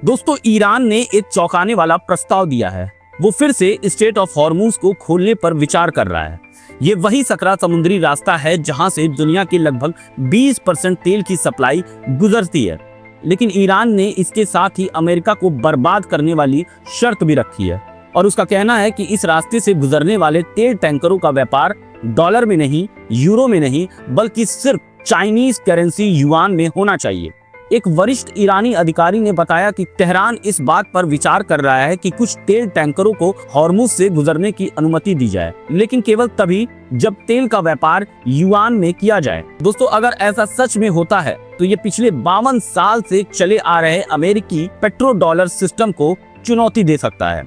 दोस्तों, ईरान ने एक चौंकाने वाला प्रस्ताव दिया है। वो फिर से स्ट्रेट ऑफ हॉर्मुज को खोलने पर विचार कर रहा है। ये वही सकरा समुद्री रास्ता है जहां से दुनिया के लगभग 20% तेल की सप्लाई गुजरती है। लेकिन ईरान ने इसके साथ ही अमेरिका को बर्बाद करने वाली शर्त भी रखी है और उसका कहना है कि इस रास्ते से गुजरने वाले तेल टैंकरों का व्यापार डॉलर में नहीं, यूरो में नहीं, बल्कि सिर्फ चाइनीज करेंसी युआन में होना चाहिए। एक वरिष्ठ ईरानी अधिकारी ने बताया कि तेहरान इस बात पर विचार कर रहा है कि कुछ तेल टैंकरों को हॉर्मुज से गुजरने की अनुमति दी जाए, लेकिन केवल तभी जब तेल का व्यापार युआन में किया जाए। दोस्तों, अगर ऐसा सच में होता है तो ये पिछले 52 साल से चले आ रहे अमेरिकी पेट्रो डॉलर सिस्टम को चुनौती दे सकता है।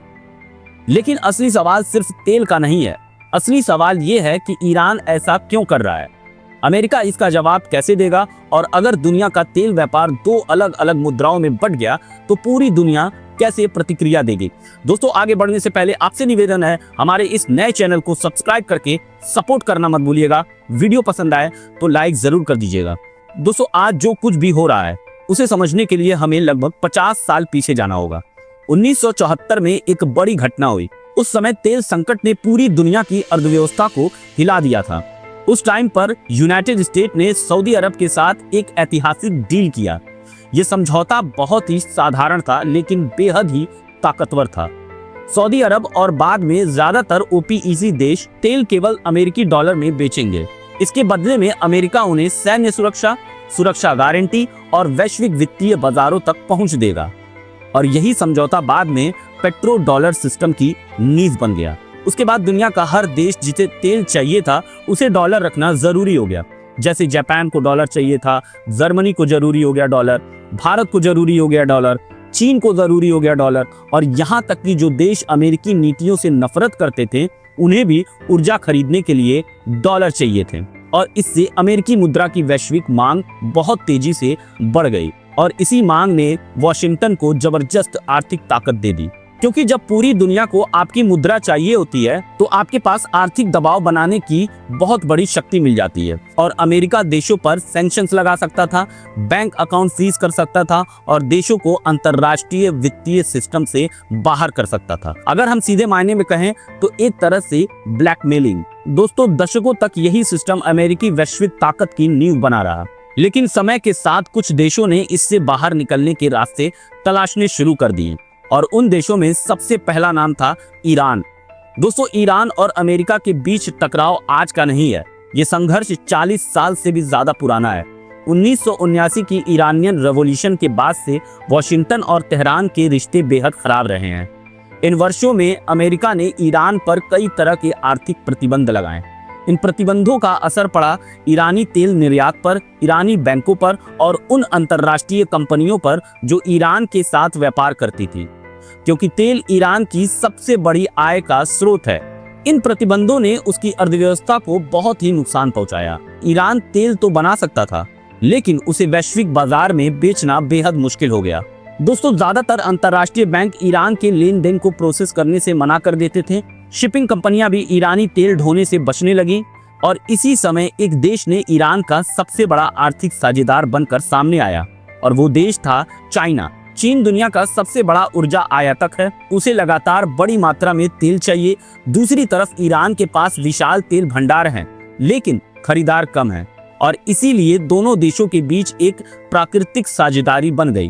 लेकिन असली सवाल सिर्फ तेल का नहीं है। असली सवाल ये है कि ईरान ऐसा क्यों कर रहा है, अमेरिका इसका जवाब कैसे देगा, और अगर दुनिया का तेल व्यापार दो अलग अलग मुद्राओं में बंट गया तो पूरी दुनिया कैसे प्रतिक्रिया देगी। दोस्तों, आगे बढ़ने से पहले आपसे निवेदन है, हमारे इस नए चैनल को सब्सक्राइब करके सपोर्ट करना मत भूलिएगा। वीडियो पसंद आए तो लाइक जरूर कर दीजिएगा। दोस्तों, आज जो कुछ भी हो रहा है उसे समझने के लिए हमें लगभग 50 साल पीछे जाना होगा। 1974 में एक बड़ी घटना हुई। उस समय तेल संकट ने पूरी दुनिया की अर्थव्यवस्था को हिला दिया था। उस टाइम पर यूनाइटेड स्टेट ने सऊदी अरब के साथ एक ऐतिहासिक डील किया। यह समझौता बहुत ही साधारण था लेकिन बेहद ही ताकतवर था। सऊदी अरब और बाद में ज्यादातर ओपीईसी देश तेल केवल अमेरिकी डॉलर में बेचेंगे। इसके बदले में अमेरिका उन्हें सैन्य सुरक्षा, सुरक्षा गारंटी और वैश्विक वित्तीय बाजारों तक पहुंच देगा। और यही समझौता बाद में पेट्रो डॉलर सिस्टम की नींव बन गया। उसके बाद दुनिया का हर देश जिसे तेल चाहिए था उसे डॉलर रखना जरूरी हो गया। जैसे जापान को डॉलर चाहिए था, जर्मनी को जरूरी हो गया डॉलर, भारत को जरूरी हो गया डॉलर, चीन को जरूरी हो गया डॉलर, और यहाँ तक कि जो देश अमेरिकी नीतियों से नफरत करते थे उन्हें भी ऊर्जा खरीदने के लिए डॉलर चाहिए थे। और इससे अमेरिकी मुद्रा की वैश्विक मांग बहुत तेजी से बढ़ गई और इसी मांग ने वॉशिंगटन को जबरदस्त आर्थिक ताकत दे दी। क्योंकि जब पूरी दुनिया को आपकी मुद्रा चाहिए होती है तो आपके पास आर्थिक दबाव बनाने की बहुत बड़ी शक्ति मिल जाती है और अमेरिका देशों पर सैंक्शंस लगा सकता था, बैंक अकाउंट फ्रीज कर सकता था और देशों को अंतर्राष्ट्रीय वित्तीय सिस्टम से बाहर कर सकता था। अगर हम सीधे मायने में कहें तो एक तरह से ब्लैकमेलिंग। दोस्तों, दशकों तक यही सिस्टम अमेरिकी वैश्विक ताकत की नींव बना रहा। लेकिन समय के साथ कुछ देशों ने इससे बाहर निकलने के रास्ते तलाशने शुरू कर दिए और उन देशों में सबसे पहला नाम था ईरान। दोस्तों, ईरान और अमेरिका के बीच टकराव आज का नहीं है। ये संघर्ष 40 साल से भी ज्यादा पुराना है। 1979 की ईरानियन रेवोल्यूशन के बाद से वॉशिंगटन और तेहरान के रिश्ते बेहद खराब रहे हैं। इन वर्षों में अमेरिका ने ईरान पर कई तरह के आर्थिक प्रतिबंध लगाए। इन प्रतिबंधों का असर पड़ा ईरानी तेल निर्यात पर, ईरानी बैंकों पर और उन अंतर्राष्ट्रीय कंपनियों पर जो ईरान के साथ व्यापार करती थी, क्योंकि तेल ईरान की सबसे बड़ी आय का स्रोत है। इन प्रतिबंधों ने उसकी अर्थव्यवस्था को बहुत ही नुकसान पहुंचाया। ईरान तेल तो बना सकता था लेकिन उसे वैश्विक बाजार में बेचना बेहद मुश्किल हो गया। दोस्तों, ज्यादातर अंतर्राष्ट्रीय बैंक ईरान के लेन देन को प्रोसेस करने से मना कर देते थे। शिपिंग कंपनियां भी ईरानी तेल ढोने से बचने लगी और इसी समय एक देश ने ईरान का सबसे बड़ा आर्थिक साझेदार बनकर सामने आया और वो देश था चाइना। चीन दुनिया का सबसे बड़ा ऊर्जा आयातक है। उसे लगातार बड़ी मात्रा में तेल चाहिए। दूसरी तरफ ईरान के पास विशाल तेल भंडार हैं लेकिन खरीदार कम हैं और इसीलिए दोनों देशों के बीच एक प्राकृतिक साझेदारी बन गई।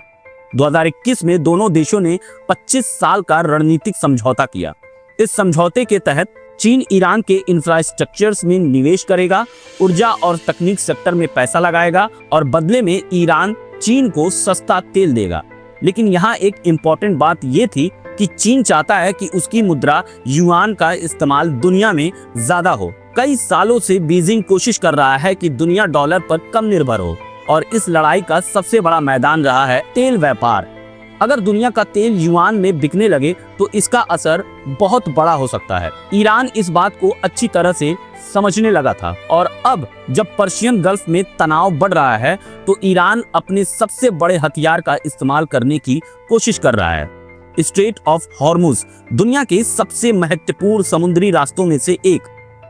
2021 में दोनों देशों ने 25 साल का रणनीतिक समझौता किया। इस समझौते के तहत चीन ईरान के इंफ्रास्ट्रक्चर्स में निवेश करेगा, ऊर्जा और तकनीक सेक्टर में पैसा लगाएगा और बदले में ईरान चीन को सस्ता तेल देगा। लेकिन यहाँ एक इम्पोर्टेंट बात ये थी कि चीन चाहता है कि उसकी मुद्रा युआन का इस्तेमाल दुनिया में ज्यादा हो। कई सालों से बीजिंग कोशिश कर रहा है कि दुनिया डॉलर पर कम निर्भर हो और इस लड़ाई का सबसे बड़ा मैदान रहा है तेल व्यापार। अगर दुनिया का तेल युआन में बिकने लगे तो इसका असर बहुत बड़ा हो सकता है। ईरान इस बात को अच्छी तरह से समझने लगा था और अब जब पर्शियन गल्फ में तनाव बढ़ रहा है तो ईरान अपने सबसे बड़े हथियार का इस्तेमाल करने की कोशिश कर रहा है। स्ट्रेट ऑफ हॉर्मुज दुनिया के सबसे महत्वपूर्ण समुद्री रास्तों में से एक।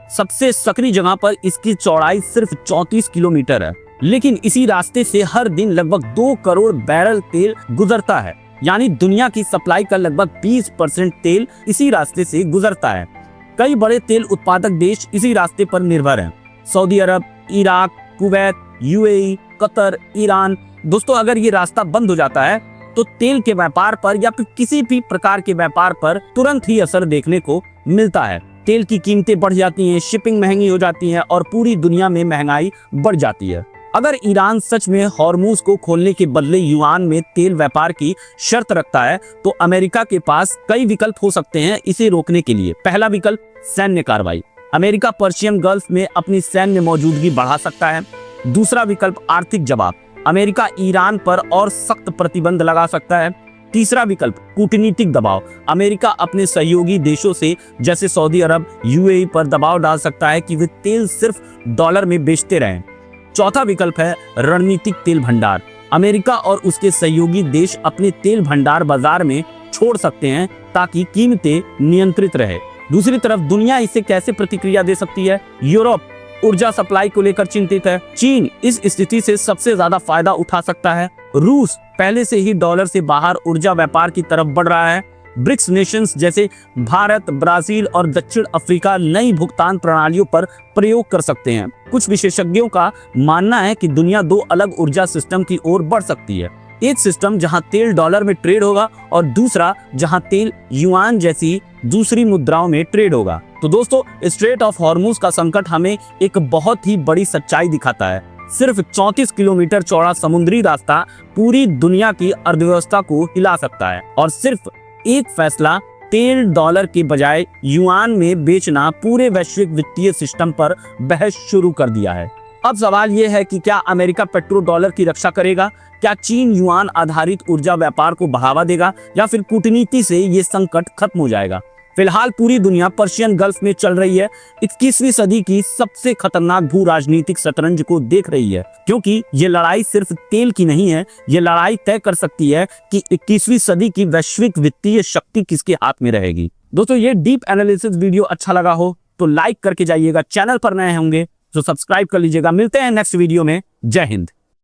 सबसे सकरी जगह पर इसकी चौड़ाई सिर्फ 34 किलोमीटर है, लेकिन इसी रास्ते से हर दिन लगभग 2 करोड़ बैरल तेल गुजरता है। यानी दुनिया की सप्लाई का लगभग 20% तेल इसी रास्ते से गुजरता है। कई बड़े तेल उत्पादक देश इसी रास्ते पर निर्भर हैं। Saudi Arab, Iraq, Kuwait, UAE, Qatar, Iran. दोस्तों, अगर ये रास्ता बंद हो जाता है तो तेल के व्यापार पर या फिर किसी भी प्रकार के व्यापार पर तुरंत ही असर देखने को मिलता है। तेल की कीमतें बढ़ जाती हैं, शिपिंग महंगी हो जाती है और पूरी दुनिया में महंगाई बढ़ जाती है। अगर ईरान सच में हॉर्मुज को खोलने के बदले युआन में तेल व्यापार की शर्त रखता है तो अमेरिका के पास कई विकल्प हो सकते हैं इसे रोकने के लिए। पहला विकल्प, सैन्य कार्रवाई। अमेरिका पर्शियन गल्फ में अपनी सैन्य मौजूदगी बढ़ा सकता है। दूसरा विकल्प, आर्थिक जवाब। अमेरिका ईरान पर और सख्त प्रतिबंध लगा सकता है। तीसरा विकल्प, कूटनीतिक दबाव। अमेरिका अपने सहयोगी देशों से जैसे सऊदी अरब, यूएई पर दबाव डाल सकता है कि वे तेल सिर्फ डॉलर में बेचते रहें। चौथा विकल्प है रणनीतिक तेल भंडार। अमेरिका और उसके सहयोगी देश अपने तेल भंडार बाजार में छोड़ सकते हैं ताकि कीमतें नियंत्रित रहे। दूसरी तरफ दुनिया इसे कैसे प्रतिक्रिया दे सकती है? यूरोप ऊर्जा सप्लाई को लेकर चिंतित है। चीन इस स्थिति से सबसे ज्यादा फायदा उठा सकता है। रूस पहले से ही डॉलर से बाहर ऊर्जा व्यापार की तरफ बढ़ रहा है। ब्रिक्स नेशंस जैसे भारत, ब्राजील और दक्षिण अफ्रीका नई भुगतान प्रणालियों पर प्रयोग कर सकते हैं। कुछ विशेषज्ञों का मानना है कि दुनिया दो अलग ऊर्जा सिस्टम की ओर बढ़ सकती है। एक सिस्टम जहां तेल डॉलर में ट्रेड होगा और दूसरा जहां तेल युआन जैसी दूसरी मुद्राओं में ट्रेड होगा। तो दोस्तों, स्ट्रेट ऑफ हॉर्मुज का संकट हमें एक बहुत ही बड़ी सच्चाई दिखाता है। सिर्फ 34 किलोमीटर चौड़ा समुद्री रास्ता पूरी दुनिया की अर्थव्यवस्था को हिला सकता है और सिर्फ एक फैसला, तेल डॉलर के बजाय युआन में बेचना, पूरे वैश्विक वित्तीय सिस्टम पर बहस शुरू कर दिया है। अब सवाल यह है कि क्या अमेरिका पेट्रो डॉलर की रक्षा करेगा? क्या चीन युआन आधारित ऊर्जा व्यापार को बढ़ावा देगा या फिर कूटनीति से ये संकट खत्म हो जाएगा? फिलहाल पूरी दुनिया पर्शियन गल्फ में चल रही है। 21वीं सदी की सबसे खतरनाक भू राजनीतिक शतरंज को देख रही है, क्योंकि ये लड़ाई सिर्फ तेल की नहीं है। ये लड़ाई तय कर सकती है कि 21वीं सदी की वैश्विक वित्तीय शक्ति किसके हाथ में रहेगी। दोस्तों, ये डीप एनालिसिस वीडियो अच्छा लगा हो तो लाइक करके जाइएगा। चैनल पर नए होंगे तो सब्सक्राइब कर लीजिएगा। मिलते हैं नेक्स्ट वीडियो में। जय हिंद।